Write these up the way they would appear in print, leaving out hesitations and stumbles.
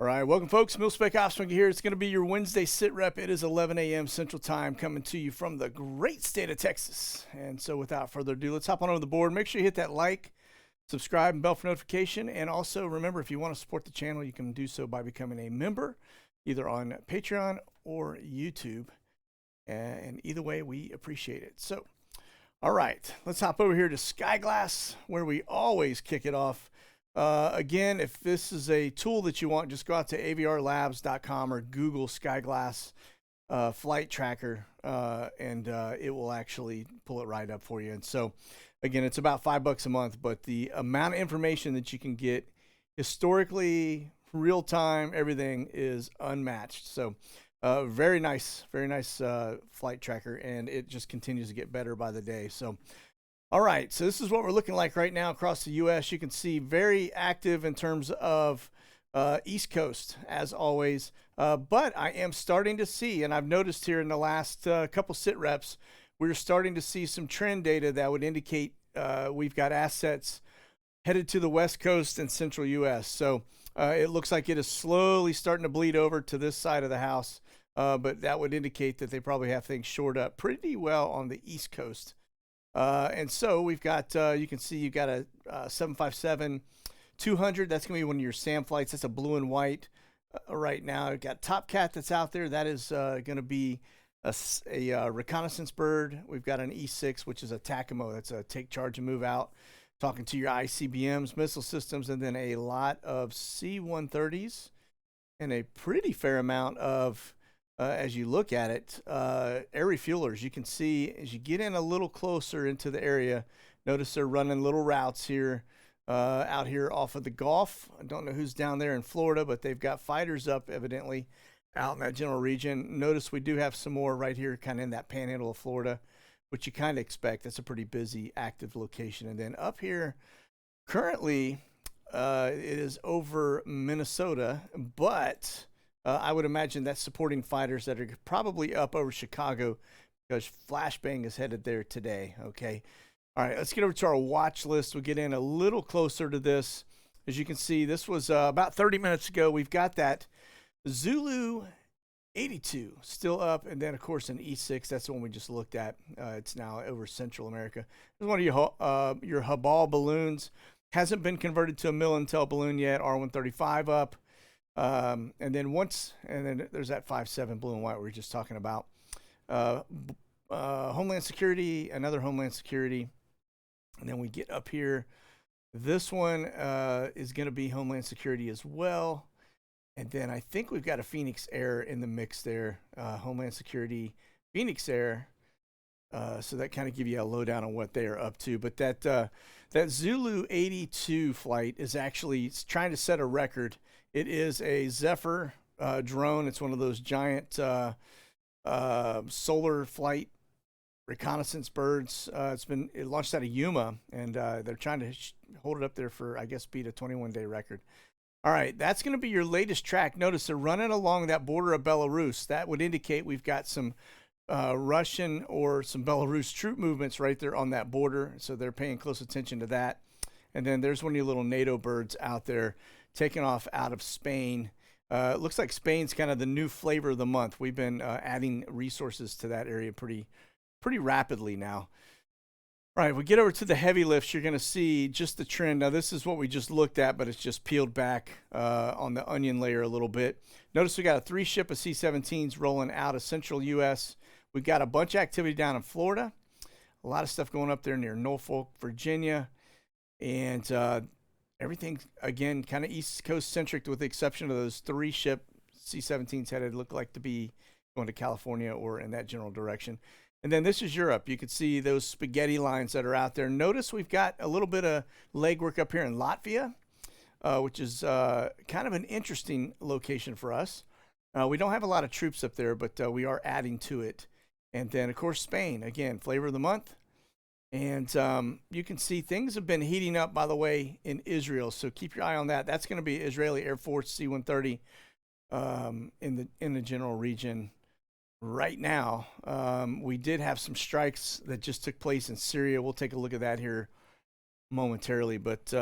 All right, welcome folks. Mil-Spec Armstrong here. It's going to be your Wednesday sit rep. It is 11 a.m. Central Time coming to you from the great state of Texas. And so without further ado, let's hop on over the board. Make sure you hit that like, subscribe, and bell for notification. And also remember, if you want to support the channel, you can do so by becoming a member, either on Patreon or YouTube. And either way, we appreciate it. So, all right, let's hop over here to SkyGlass, where we always kick it off. Again, if this is a tool that you want, just go out to avrlabs.com or Google SkyGlass flight tracker, and it will actually pull it right up for you. And so, again, it's about $5 a month, but the amount of information that you can get historically, real time, everything is unmatched. So, very nice flight tracker, and it just continues to get better by the day. So, all right, so this is what we're looking like right now across the U.S. You can see very active in terms of East Coast, as always. But I am starting to see, and I've noticed here in the last couple sit reps, we're starting to see some trend data that would indicate we've got assets headed to the West Coast and Central U.S. So it looks like it is slowly starting to bleed over to this side of the house, but that would indicate that they probably have things shored up pretty well on the East Coast. And so we've got, you can see you've got a 757-200. That's going to be one of your SAM flights. That's a blue and white right now. We've got Top Cat that's out there. That is going to be a reconnaissance bird. We've got an E6, which is a TACAMO. That's a take charge and move out, talking to your ICBMs, missile systems, and then a lot of C-130s and a pretty fair amount of as you look at it, air refuelers. You can see as you get in a little closer into the area, notice they're running little routes here, out here off of the Gulf. I don't know who's down there in Florida, but they've got fighters up evidently out in that general region. Notice we do have some more right here kind of in that panhandle of Florida, which you kind of expect. That's a pretty busy, active location. And then up here, currently, it is over Minnesota, but I would imagine that's supporting fighters that are probably up over Chicago because Flashbang is headed there today. Okay. All right, let's get over to our watch list. We'll get in a little closer to this. As you can see, this was about 30 minutes ago. We've got that Zulu 82 still up. And then, of course, an E6. That's the one we just looked at. It's now over Central America. This is one of your Habal balloons. Hasn't been converted to a Mill-Intel balloon yet. R135 up. And then there's that 5.7 blue and white we were just talking about. Homeland Security, another Homeland Security. And then we get up here. This one is going to be Homeland Security as well. And then I think we've got a Phoenix Air in the mix there. Homeland Security, Phoenix Air. So that kind of give you a lowdown on what they are up to. But that Zulu 82 flight is actually trying to set a record. It is a Zephyr drone. It's one of those giant solar flight reconnaissance birds. It launched out of Yuma, and they're trying to hold it up there for, I guess, beat a 21-day record. All right, that's going to be your latest track. Notice they're running along that border of Belarus. That would indicate we've got some Russian or some Belarus troop movements right there on that border, so they're paying close attention to that. And then there's one of your little NATO birds out there taking off out of Spain. It looks like Spain's kind of the new flavor of the month. We've been adding resources to that area pretty rapidly now. All right, we get over to the heavy lifts. You're going to see just the trend. Now, this is what we just looked at, but it's just peeled back on the onion layer a little bit. Notice we got a 3 ship of C-17s rolling out of central U.S. We've got a bunch of activity down in Florida. A lot of stuff going up there near Norfolk, Virginia. And everything, again, kind of East Coast centric with the exception of those 3 ship C-17s headed look like to be going to California or in that general direction. And then this is Europe. You can see those spaghetti lines that are out there. Notice we've got a little bit of legwork up here in Latvia, which is kind of an interesting location for us. We don't have a lot of troops up there, but we are adding to it. And then, of course, Spain. Again, flavor of the month. And you can see things have been heating up, by the way, in Israel. So keep your eye on that. That's going to be Israeli Air Force C-130 in the general region right now. We did have some strikes that just took place in Syria. We'll take a look at that here momentarily. But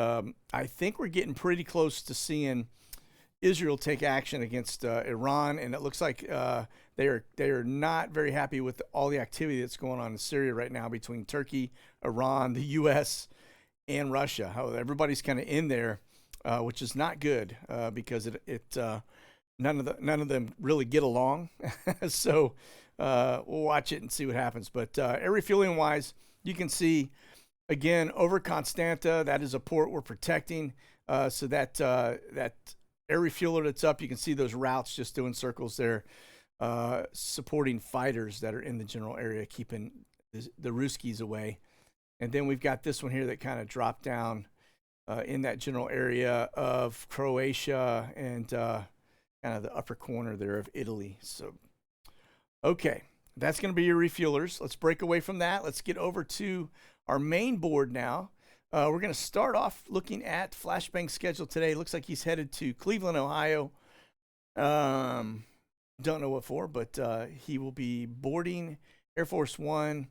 I think we're getting pretty close to seeing Israel take action against Iran, and it looks like they are not very happy with all the activity that's going on in Syria right now between Turkey, Iran, the U.S., and Russia. How everybody's kind of in there, which is not good because none of them really get along. So we'll watch it and see what happens. But air refueling wise, you can see again over Constanta, that is a port we're protecting. So that air refueler that's up, you can see those routes just doing circles there, supporting fighters that are in the general area, keeping the Ruskies away. And then we've got this one here that kind of dropped down in that general area of Croatia and kind of the upper corner there of Italy. So, okay, that's going to be your refuelers. Let's break away from that. Let's get over to our main board now. We're going to start off looking at Flashbang Schedule today. Looks like he's headed to Cleveland, Ohio. Don't know what for, but he will be boarding Air Force One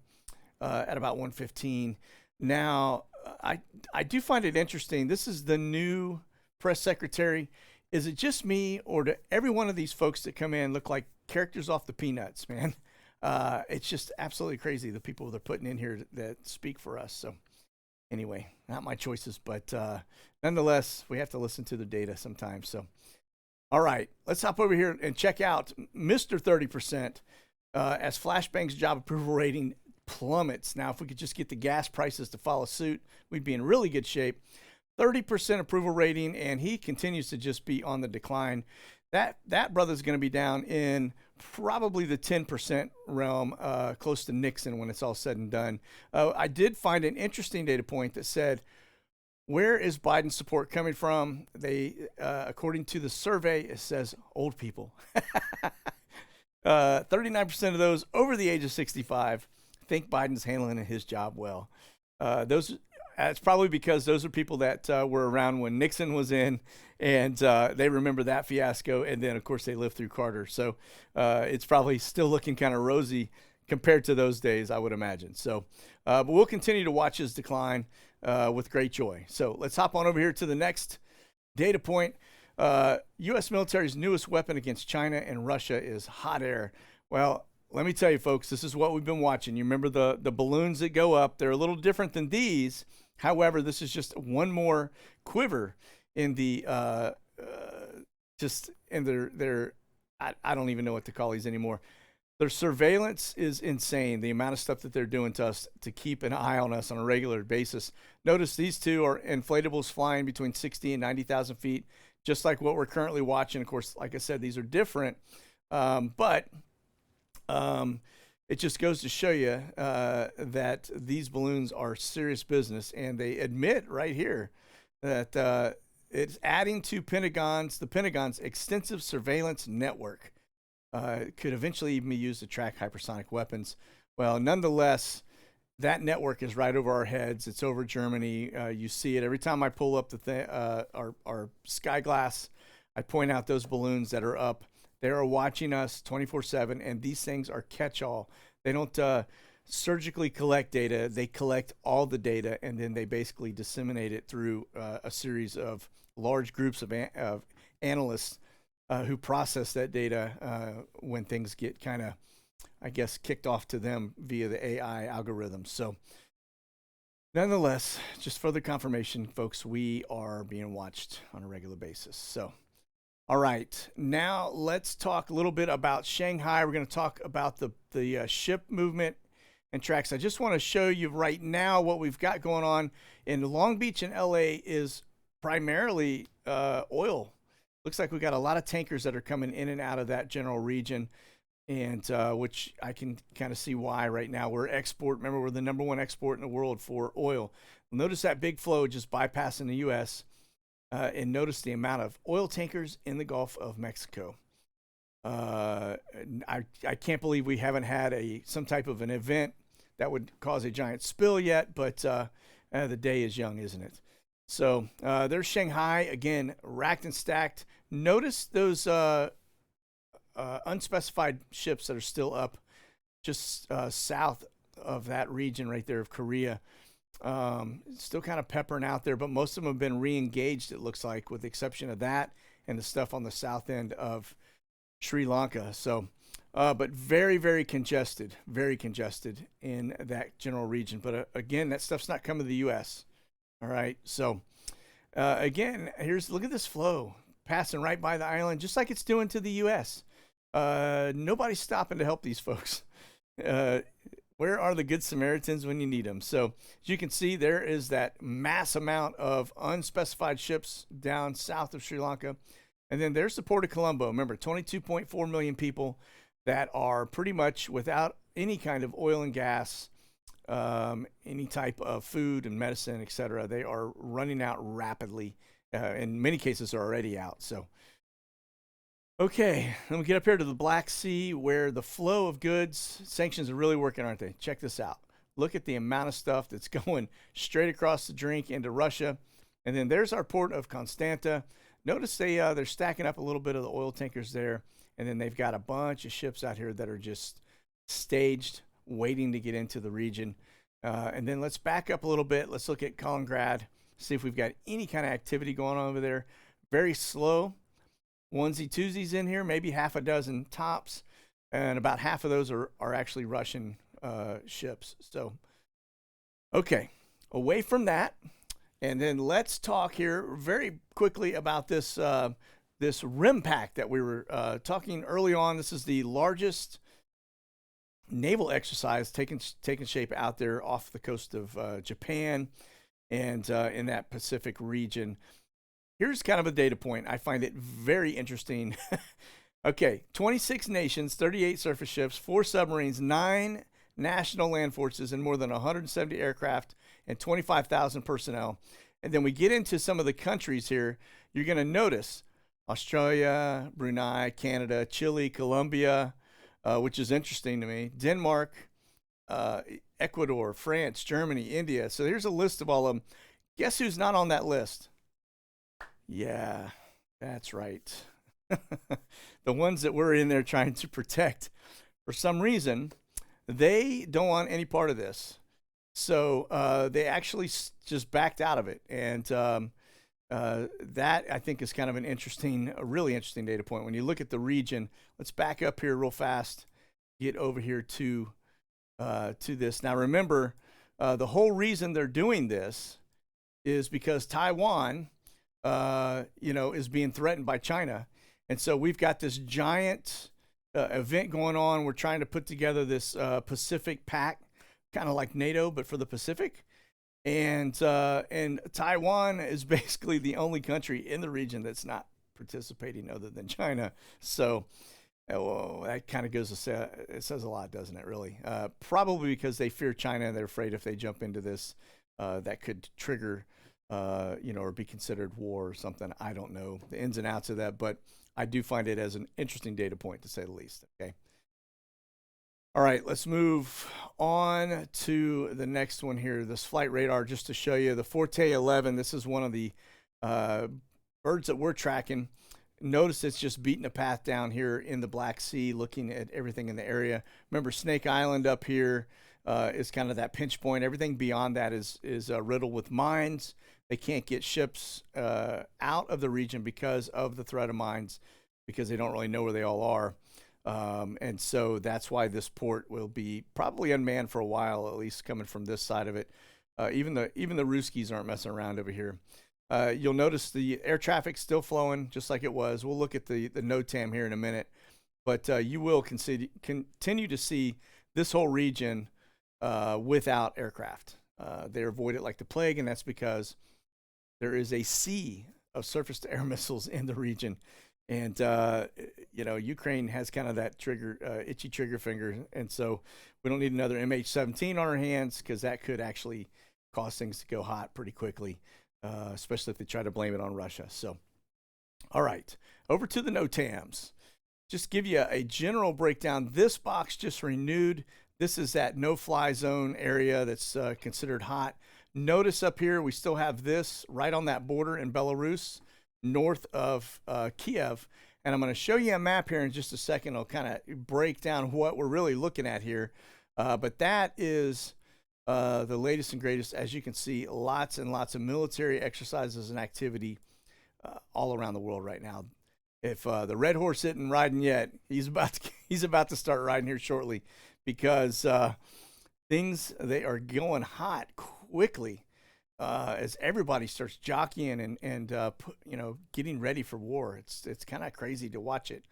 at about 1:15. Now, I do find it interesting. This is the new press secretary. Is it just me, or do every one of these folks that come in look like characters off the Peanuts, man? It's just absolutely crazy, the people they're putting in here that speak for us. So anyway, not my choices, but nonetheless, we have to listen to the data sometimes. So, all right, let's hop over here and check out Mr. 30% as Flashbang's job approval rating plummets. Now, if we could just get the gas prices to follow suit, we'd be in really good shape. 30% approval rating, and he continues to just be on the decline. That brother's going to be down in probably the 10% realm, close to Nixon when it's all said and done. I did find an interesting data point that said, where is Biden's support coming from? They, according to the survey, it says old people. 39% of those over the age of 65 think Biden's handling his job well. It's probably because those are people that were around when Nixon was in, and they remember that fiasco. And then, of course, they lived through Carter. So it's probably still looking kind of rosy compared to those days, I would imagine. So, but we'll continue to watch his decline with great joy. So let's hop on over here to the next data point. U.S. military's newest weapon against China and Russia is hot air. Well, let me tell you, folks, this is what we've been watching. You remember the balloons that go up. They're a little different than these. However, this is just one more quiver in the I don't even know what to call these anymore. Their surveillance is insane. The amount of stuff that they're doing to us to keep an eye on us on a regular basis. Notice these two are inflatables flying between 60 and 90,000 feet, just like what we're currently watching. Of course, like I said, these are different, but it just goes to show you that these balloons are serious business, and they admit right here that it's adding to the Pentagon's extensive surveillance network. It could eventually even be used to track hypersonic weapons. Well, nonetheless, that network is right over our heads. It's over Germany. You see it every time I pull up our SkyGlass. I point out those balloons that are up. They are watching us 24/7, and these things are catch-all. They don't surgically collect data. They collect all the data, and then they basically disseminate it through a series of large groups of analysts who process that data when things get kind of, I guess, kicked off to them via the AI algorithms. So nonetheless, just further confirmation, folks, we are being watched on a regular basis. So, all right, now let's talk a little bit about Shanghai. We're going to talk about the ship movement and tracks. I just want to show you right now what we've got going on in Long Beach and LA is primarily oil. Looks like we got a lot of tankers that are coming in and out of that general region, and which I can kind of see why right now. Remember, we're the #1 export in the world for oil. Notice that big flow just bypassing the U.S., and notice the amount of oil tankers in the Gulf of Mexico. I can't believe we haven't had some type of an event that would cause a giant spill yet, but the day is young, isn't it? So there's Shanghai, again, racked and stacked. Notice those unspecified ships that are still up just south of that region right there of Korea. Still kind of peppering out there, but most of them have been re-engaged, it looks like, with the exception of that and the stuff on the south end of Sri Lanka. So, but very, very congested in that general region. But again, that stuff's not coming to the U.S. All right. So, again, look at this flow passing right by the island, just like it's doing to the U.S. Nobody's stopping to help these folks. Where are the good Samaritans when you need them? So as you can see, there is that mass amount of unspecified ships down south of Sri Lanka. And then there's the Port of Colombo. Remember, 22.4 million people that are pretty much without any kind of oil and gas, any type of food and medicine, etc. They are running out rapidly. In many cases are already out. So, okay, let me get up here to the Black Sea, where the flow of goods, sanctions are really working, aren't they? Check this out. Look at the amount of stuff that's going straight across the drink into Russia. And then there's our port of Constanta. Notice they're stacking up a little bit of the oil tankers there. And then they've got a bunch of ships out here that are just staged, waiting to get into the region. And then let's back up a little bit. Let's look at Kaliningrad, see if we've got any kind of activity going on over there. Very slow. Onesie twosies in here, maybe half a dozen tops. And about half of those are actually Russian ships. So, okay, away from that. And then let's talk here very quickly about this this Rimpac that we were talking early on. This is the largest naval exercise taking shape out there off the coast of Japan and in that Pacific region. Here's kind of a data point. I find it very interesting. Okay, 26 nations, 38 surface ships, 4 submarines, 9 national land forces, and more than 170 aircraft and 25,000 personnel. And then we get into some of the countries here. You're going to notice Australia, Brunei, Canada, Chile, Colombia, which is interesting to me, Denmark, Ecuador, France, Germany, India. So here's a list of all of them. Guess who's not on that list? Yeah, that's right. The ones that we're in there trying to protect. For some reason, they don't want any part of this. So they actually just backed out of it. And that, I think, is kind of a really interesting data point. When you look at the region, let's back up here real fast, get over here to this. Now, remember, the whole reason they're doing this is because Taiwan, is being threatened by China. And so we've got this giant event going on. We're trying to put together this Pacific Pact, kind of like NATO, but for the Pacific. And Taiwan is basically the only country in the region that's not participating other than China. So that kind of it says a lot, doesn't it, really? Probably because they fear China and they're afraid if they jump into this, that could trigger, or be considered war or something. I don't know the ins and outs of that, but I do find it as an interesting data point, to say the least. Okay. All right, let's move on to the next one here, this flight radar, just to show you the Forte 11. This is one of the birds that we're tracking. Notice it's just beating a path down here in the Black Sea, looking at everything in the area. Remember, Snake Island up here is kind of that pinch point. Everything beyond that is riddled with mines. They can't get ships out of the region because of the threat of mines, because they don't really know where they all are. And so that's why this port will be probably unmanned for a while, at least coming from this side of it. Even the Ruskies aren't messing around over here. You'll notice the air traffic's still flowing just like it was. We'll look at the NOTAM here in a minute, but you will continue to see this whole region without aircraft. They avoid it like the plague, and that's because there is a sea of surface-to-air missiles in the region. And, Ukraine has kind of that itchy trigger finger. And so we don't need another MH17 on our hands, because that could actually cause things to go hot pretty quickly, especially if they try to blame it on Russia. So, all right, over to the NOTAMs. Just give you a general breakdown. This box just renewed. This is that no-fly zone area that's considered hot. Notice up here, we still have this right on that border in Belarus, north of Kiev. And I'm going to show you a map here in just a second. I'll kind of break down what we're really looking at here. But that is the latest and greatest. As you can see, lots and lots of military exercises and activity all around the world right now. If the red horse isn't riding yet, he's about to start riding here shortly, because things, they are going hot quickly as everybody starts jockeying and getting ready for war. It's kind of crazy to watch it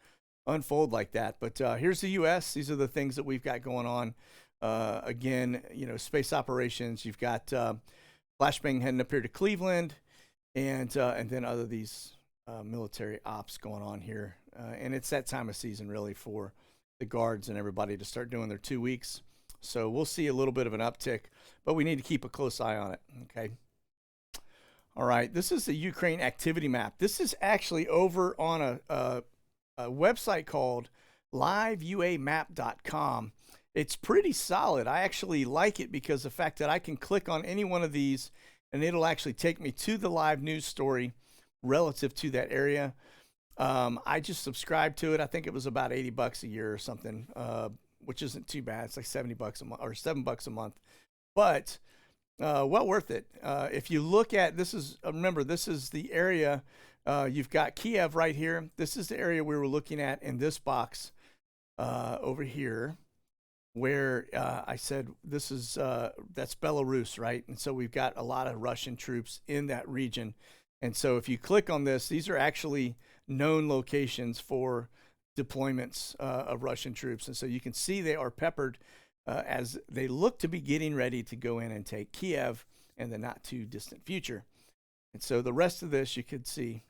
unfold like that. But here's the U.S. These are the things that we've got going on. Again, space operations. You've got Flashbang heading up here to Cleveland, and then other these military ops going on here. And it's that time of season really for the guards and everybody to start doing their 2 weeks. So we'll see a little bit of an uptick, but we need to keep a close eye on it. Okay. All right. This is the Ukraine activity map. This is actually over on a website called liveuamap.com. It's pretty solid. I actually like it because the fact that I can click on any one of these and it'll actually take me to the live news story relative to that area. I just subscribed to it. I think it was about $80 a year or something, which isn't too bad. It's like $70 a month or $7 a month, but well worth it. If you look at this, is remember, this is the area. You've got Kiev right here. This is the area we were looking at in this box over here, where I said this is that's Belarus, right? And so we've got a lot of Russian troops in that region. And so if you click on this, these are actually known locations for deployments of Russian troops. And so you can see they are peppered as they look to be getting ready to go in and take Kiev in the not too distant future. And so the rest of this, you could see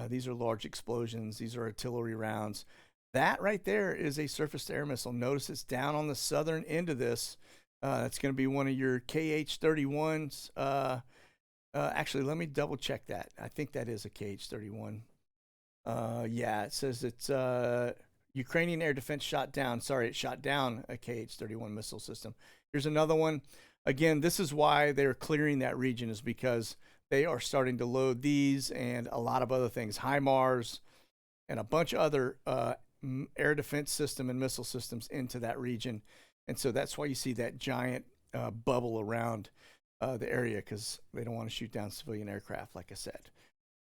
these are large explosions. These are artillery rounds. That right there is a surface-to-air missile. Notice it's down on the southern end of this. That's going to be one of your KH-31s. Actually, let me double check that. I think that is a KH-31. Yeah, it says it's Ukrainian air defense shot down. Sorry, it shot down a KH-31 missile system. Here's another one. Again, this is why they're clearing that region, is because they are starting to load these and a lot of other things, Highmars and a bunch of other air defense system and missile systems into that region. And so that's why you see that giant bubble around the area, because they don't want to shoot down civilian aircraft, like I said.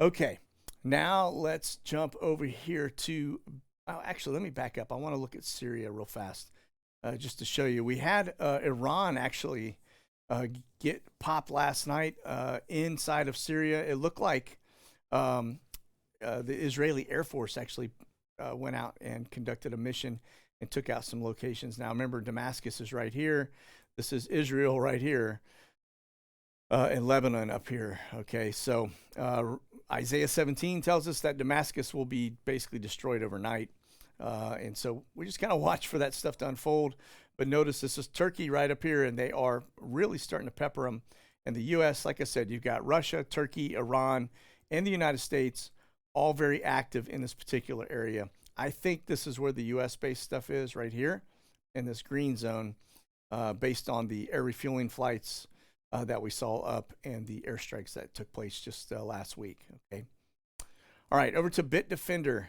Okay, now let's jump over here to, actually, let me back up. I want to look at Syria real fast, just to show you. We had Iran actually get popped last night inside of Syria. It looked like the Israeli Air Force actually went out and conducted a mission and took out some locations. Now, remember, Damascus is right here. This is Israel right here. And Lebanon up here. Okay, so Isaiah 17 tells us that Damascus will be basically destroyed overnight. And so we just kind of watch for that stuff to unfold. But notice this is Turkey right up here, and they are really starting to pepper them. And the U.S., like I said, you've got Russia, Turkey, Iran, and the United States, all very active in this particular area. I think this is where the U.S.-based stuff is, right here in this green zone, based on the air refueling flights that we saw up and the airstrikes that took place just last week. Okay. All right, over to BitDefender.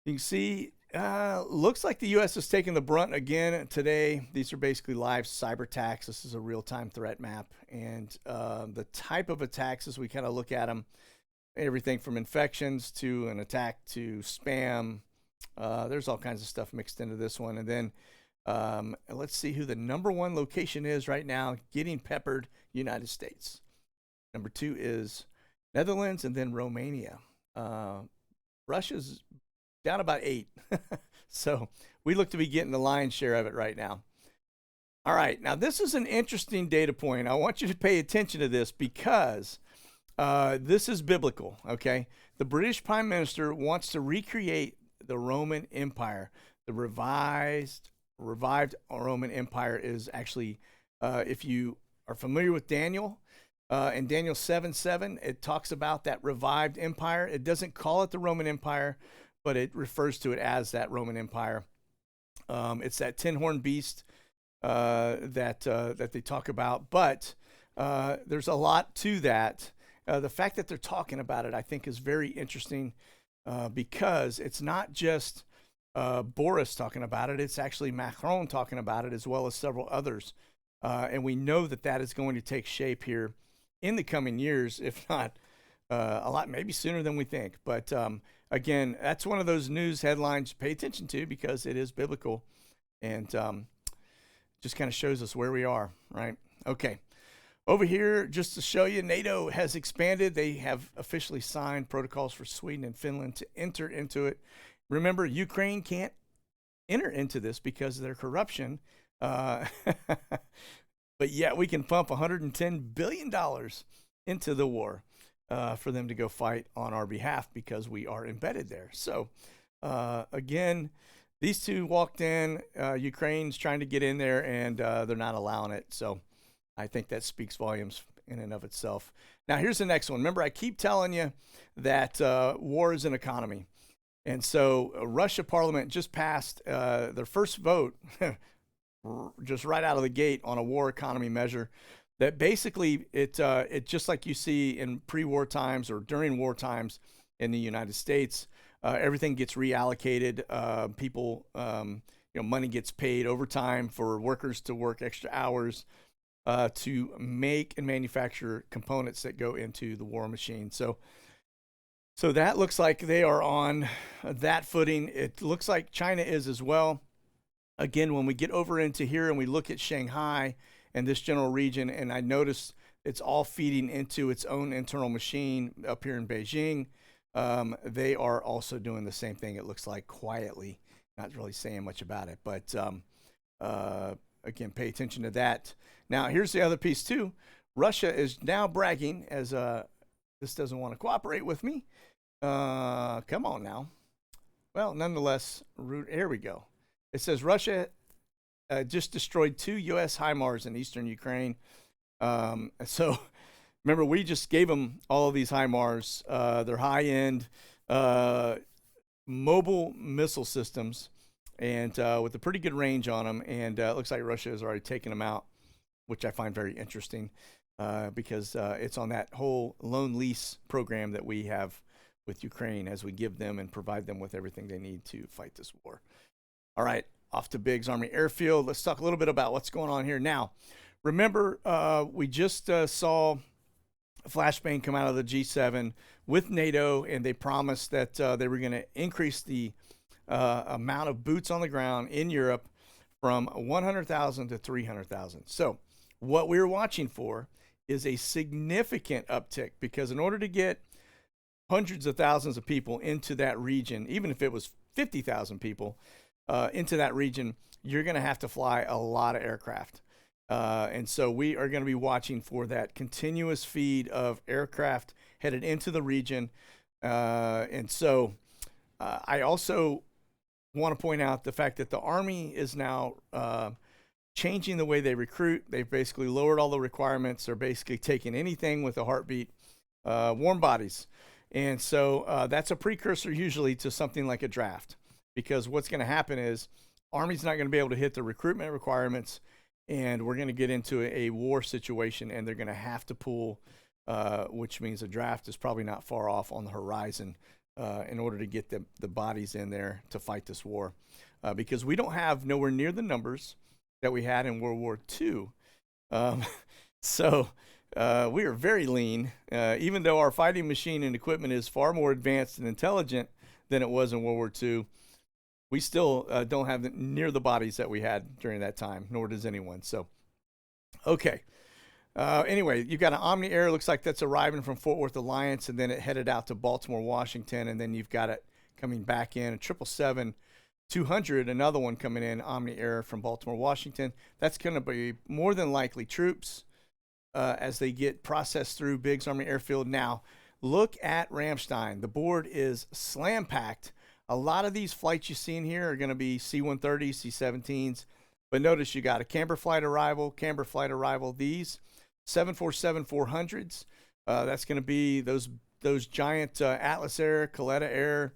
You can see, looks like the U.S. is taking the brunt again today. These are basically live cyber attacks. This is a real-time threat map. And the type of attacks, as we kind of look at them, everything from infections to an attack to spam. There's all kinds of stuff mixed into this one. And then let's see who the #1 location is right now, getting peppered: United States. Number 2 is Netherlands, and then Romania. Russia's down about 8. So we look to be getting the lion's share of it right now. All right, now this is an interesting data point. I want you to pay attention to this because this is biblical, okay? The British Prime Minister wants to recreate the Roman Empire. The revived Roman Empire is actually, if you are familiar with Daniel, in Daniel 7:7, it talks about that revived empire. It doesn't call it the Roman Empire, but it refers to it as that Roman Empire. It's that tin-horn beast that they talk about, but there's a lot to that. The fact that they're talking about it, I think, is very interesting because it's not just Boris talking about it. It's actually Macron talking about it, as well as several others. And we know that that is going to take shape here in the coming years, if not a lot, maybe sooner than we think. But again, that's one of those news headlines to pay attention to because it is biblical and just kind of shows us where we are, right? Okay. Over here, just to show you, NATO has expanded. They have officially signed protocols for Sweden and Finland to enter into it. Remember, Ukraine can't enter into this because of their corruption. But yet we can pump $110 billion into the war for them to go fight on our behalf because we are embedded there. So, again, these two walked in. Ukraine's trying to get in there, and they're not allowing it. So I think that speaks volumes in and of itself. Now, here's the next one. Remember, I keep telling you that war is an economy. And so Russia Parliament just passed their first vote just right out of the gate on a war economy measure that basically it just like you see in pre-war times or during war times in the United States, everything gets reallocated. People, money gets paid overtime for workers to work extra hours to make and manufacture components that go into the war machine. So that looks like they are on that footing. It looks like China is as well. Again, when we get over into here and we look at Shanghai and this general region, and I notice it's all feeding into its own internal machine up here in Beijing, they are also doing the same thing, it looks like, quietly, not really saying much about it. But again, pay attention to that. Now, here's the other piece, too. Russia is now bragging as this doesn't want to cooperate with me. Come on now. Well, nonetheless, here we go. It says Russia just destroyed 2 U.S. Highmars in eastern Ukraine. So remember, we just gave them all of these Highmars. They're high-end mobile missile systems and with a pretty good range on them. And it looks like Russia has already taken them out, which I find very interesting because it's on that whole loan lease program that we have with Ukraine as we give them and provide them with everything they need to fight this war. All right, off to Biggs Army Airfield. Let's talk a little bit about what's going on here. Now, remember, we just saw Flashbang come out of the G7 with NATO, and they promised that they were going to increase the amount of boots on the ground in Europe from 100,000 to 300,000. So what we're watching for is a significant uptick because in order to get hundreds of thousands of people into that region, even if it was 50,000 people, into that region, you're going to have to fly a lot of aircraft. And so we are going to be watching for that continuous feed of aircraft headed into the region. And so I also want to point out the fact that the Army is now changing the way they recruit. They've basically lowered all the requirements. They're basically taking anything with a heartbeat, warm bodies. And so that's a precursor usually to something like a draft. Because what's going to happen is Army's not going to be able to hit the recruitment requirements, and we're going to get into a war situation, and they're going to have to pull, which means a draft is probably not far off on the horizon in order to get the bodies in there to fight this war. Because we don't have nowhere near the numbers that we had in World War II. So we are very lean, even though our fighting machine and equipment is far more advanced and intelligent than it was in World War II. We still don't have near the bodies that we had during that time, nor does anyone. So, okay. Anyway, you've got an Omni Air. Looks like that's arriving from Fort Worth Alliance, and then it headed out to Baltimore, Washington, and then you've got it coming back in. A 777-200, another one coming in, Omni Air from Baltimore, Washington. That's going to be more than likely troops as they get processed through Biggs Army Airfield. Now, look at Ramstein. The board is slam-packed. A lot of these flights you see in here are going to be C-130s, C-17s. But notice you got a Camber flight arrival. These 747-400s. That's going to be those giant Atlas Air, Coletta Air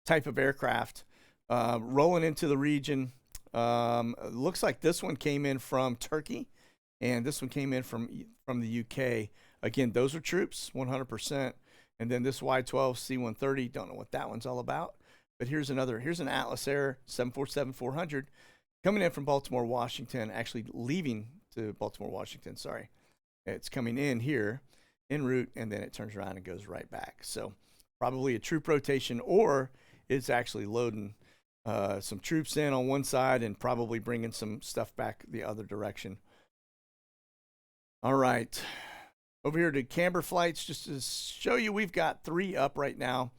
type of aircraft rolling into the region. Looks like this one came in from Turkey, and this one came in from the UK. Again, those are troops, 100%. And then this Y-12 C-130, don't know what that one's all about. But here's an Atlas Air 747-400 coming in from Baltimore, Washington, actually leaving to Baltimore, Washington, sorry. It's coming in here. en route, and then it turns around and goes right back. So probably a troop rotation, or it's actually loading some troops in on one side and probably bringing some stuff back the other direction. All right. Over here to Camber flights, just to show you, we've got 3 up right now.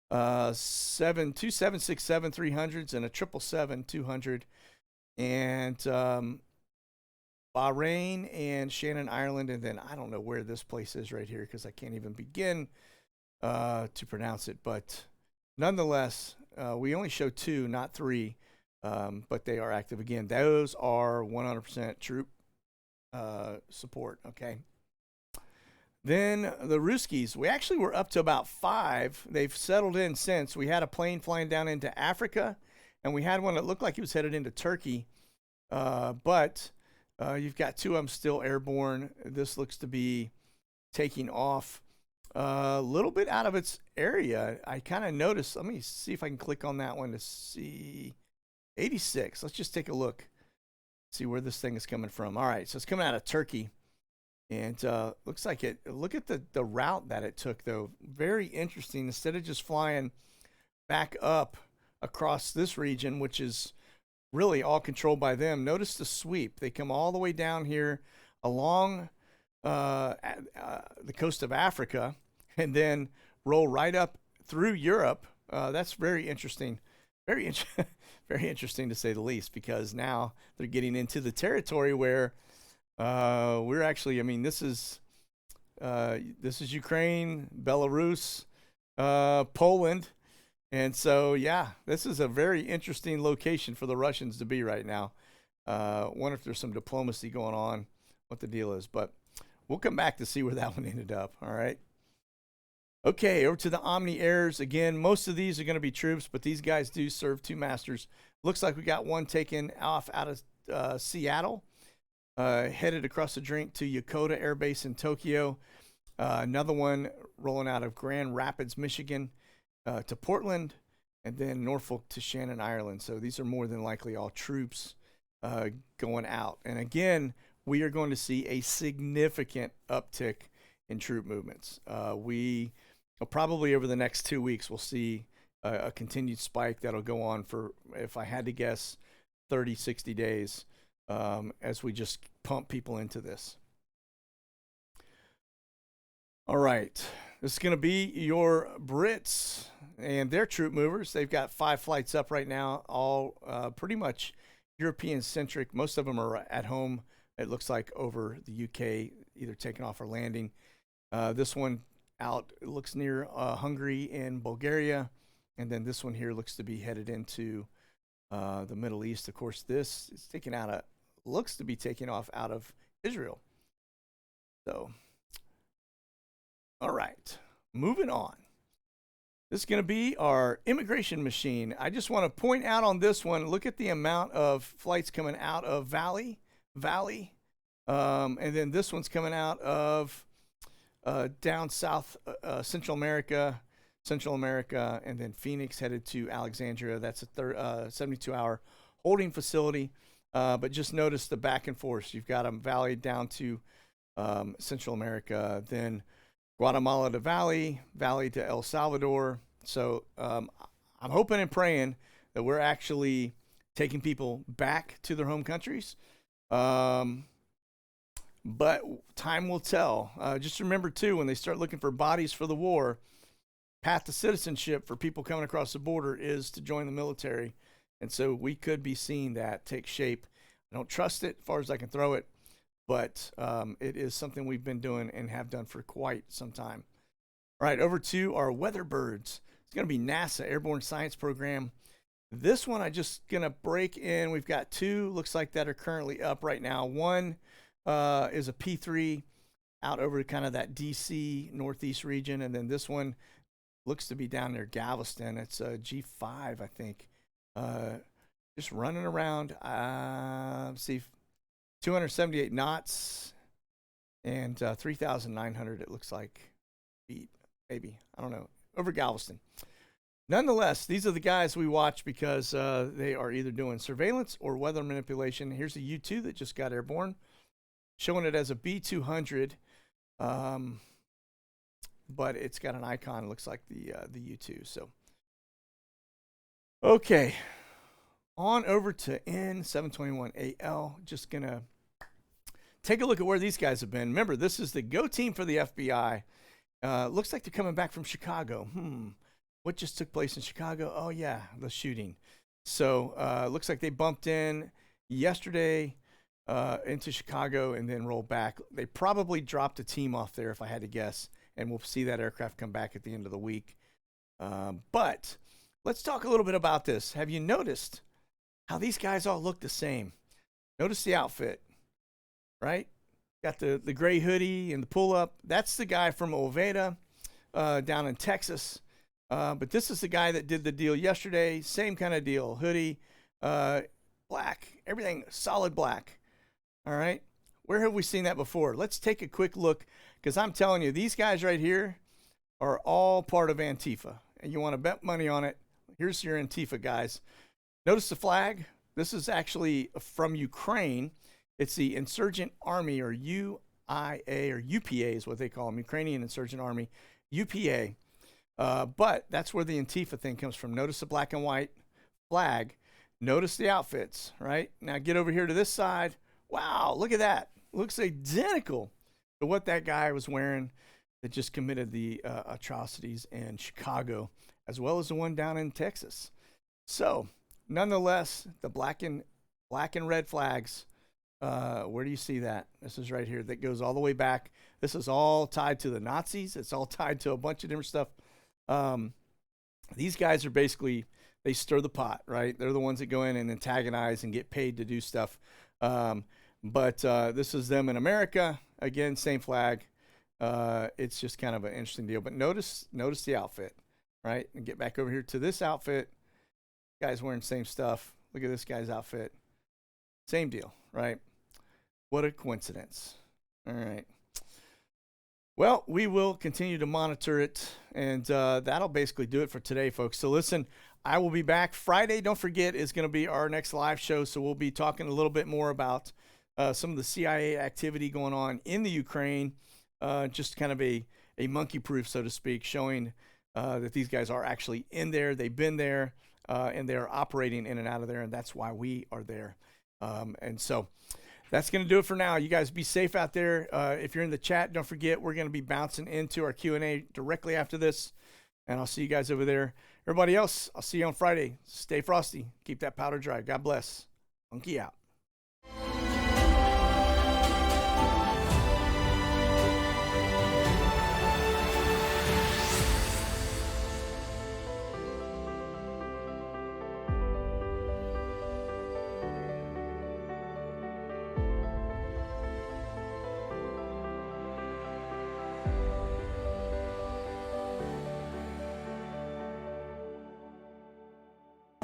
Two 767-300s and a 777-200. And Bahrain and Shannon, Ireland. And then I don't know where this place is right here because I can't even begin to pronounce it. But nonetheless, we only show 2, not 3. But they are active again. Those are 100% troop support, okay? Then the Ruskies, we actually were up to about 5. They've settled in since. We had a plane flying down into Africa, and we had one that looked like he was headed into Turkey. But you've got 2 of them still airborne. This looks to be taking off a little bit out of its area. I kind of noticed. Let me see if I can click on that one to see. 86. Let's just take a look. See where this thing is coming from. All right, so it's coming out of Turkey. And looks like it. Look at the route that it took, though. Very interesting. Instead of just flying back up across this region, which is really all controlled by them, notice the sweep. They come all the way down here along the coast of Africa and then roll right up through Europe. That's very interesting. Very interesting to say the least, because now they're getting into the territory where we're actually, I mean, this is Ukraine, Belarus, Poland. And so, yeah, this is a very interesting location for the Russians to be right now. Wonder if there's some diplomacy going on, what the deal is. But we'll come back to see where that one ended up, all right? Okay, over to the Omni Airs. Again, most of these are going to be troops, but these guys do serve 2 masters. Looks like we got one taken off out of Seattle. Headed across the drink to Yokota Air Base in Tokyo. Another one rolling out of Grand Rapids, Michigan to Portland, and then Norfolk to Shannon, Ireland. So these are more than likely all troops going out. And again, we are going to see a significant uptick in troop movements. We probably over the next 2 weeks, we'll see a continued spike that'll go on for, if I had to guess, 30, 60 days. As we just pump people into this. All right, this is going to be your Brits and their troop movers. They've got 5 flights up right now, all pretty much European-centric. Most of them are at home, it looks like, over the UK, either taking off or landing. This one out, it looks near Hungary and Bulgaria. And then this one here looks to be headed into the Middle East. Of course, this is taken out of, looks to be taking off out of Israel. So, all right, moving on. This is going to be our immigration machine. I just want to point out on this one, look at the amount of flights coming out of Valley. And then this one's coming out of down south, Central America, and then Phoenix headed to Alexandria. That's a 72-hour holding facility. But just notice the back and forth. You've got them Valley down to Central America, then Guatemala to Valley to El Salvador. So I'm hoping and praying that we're actually taking people back to their home countries. But time will tell. Just remember, too, when they start looking for bodies for the war, path to citizenship for people coming across the border is to join the military. And so we could be seeing that take shape. I don't trust it as far as I can throw it, but it is something we've been doing and have done for quite some time. All right, over to our weather birds. It's going to be NASA Airborne Science Program. This one I just going to break in. We've got 2, looks like, that are currently up right now. One is a P3 out over kind of that DC Northeast region, and then this one looks to be down near Galveston. It's a G5, I think. Just running around, see, 278 knots and 3,900, it looks like, feet, maybe. I don't know. Over Galveston. Nonetheless, these are the guys we watch because they are either doing surveillance or weather manipulation. Here's a U-2 that just got airborne, showing it as a B-200. but it's got an icon. It looks like the U2. So, okay, on over to N721AL. Just gonna take a look at where these guys have been. Remember, this is the go team for the FBI. Looks like they're coming back from Chicago. What just took place in Chicago? Oh yeah, the shooting. So looks like they bumped in yesterday into Chicago and then rolled back. They probably dropped a team off there, if I had to guess, and we'll see that aircraft come back at the end of the week. But let's talk a little bit about this. Have you noticed how these guys all look the same? Notice the outfit, right? Got the gray hoodie and the pull-up. That's the guy from Oveda down in Texas. But this is the guy that did the deal yesterday. Same kind of deal. Hoodie, black, everything solid black. All right. Where have we seen that before? Let's take a quick look, because I'm telling you, these guys right here are all part of Antifa. And you want to bet money on it. Here's your Antifa guys. Notice the flag. This is actually from Ukraine. It's the Insurgent Army, or UIA, or UPA is what they call them, Ukrainian Insurgent Army, UPA. But that's where the Antifa thing comes from. Notice the black and white flag. Notice the outfits, right? Now get over here to this side. Wow, look at that. Looks identical to what that guy was wearing that just committed the atrocities in Chicago, as well as the one down in Texas. So, nonetheless, the black and red flags, where do you see that? This is right here. That goes all the way back. This is all tied to the Nazis. It's all tied to a bunch of different stuff. These guys are basically, they stir the pot, right? They're the ones that go in and antagonize and get paid to do stuff. But this is them in America. Again, same flag. It's just kind of an interesting deal. But notice the outfit, right? And get back over here to this outfit. Guy's wearing the same stuff. Look at this guy's outfit. Same deal, right? What a coincidence. All right. Well, we will continue to monitor it, and that'll basically do it for today, folks. So listen, I will be back Friday. Don't forget, is going to be our next live show, so we'll be talking a little bit more about some of the CIA activity going on in the Ukraine, just kind of a monkey proof, so to speak, showing that these guys are actually in there. They've been there, and they're operating in and out of there, and that's why we are there. And so that's going to do it for now. You guys be safe out there. If you're in the chat, don't forget, we're going to be bouncing into our Q&A directly after this, and I'll see you guys over there. Everybody else, I'll see you on Friday. Stay frosty. Keep that powder dry. God bless. Monkey out.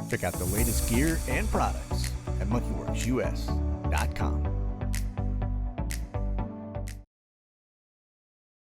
Check out the latest gear and products at monkeyworksus.com.